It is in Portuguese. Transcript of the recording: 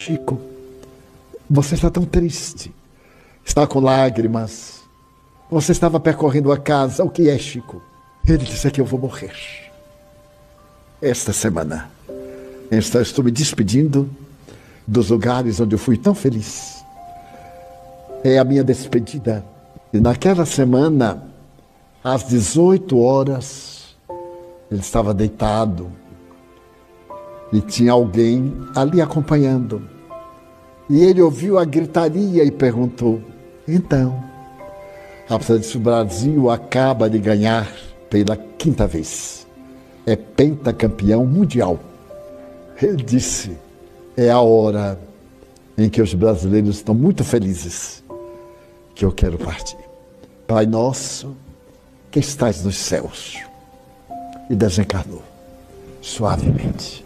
Chico, você está tão triste. Está com lágrimas. Você estava percorrendo a casa. O que é, Chico? Ele disse que eu vou morrer. Esta semana. Estou me despedindo dos lugares onde eu fui tão feliz. É a minha despedida. E naquela semana, às 18 horas, ele estava deitado. E tinha alguém ali acompanhando. E ele ouviu a gritaria e perguntou: então, o Brasil acaba de ganhar pela 5ª vez. É pentacampeão mundial. Ele disse: é a hora em que os brasileiros estão muito felizes que eu quero partir. Pai nosso, que estás nos céus. E desencarnou suavemente.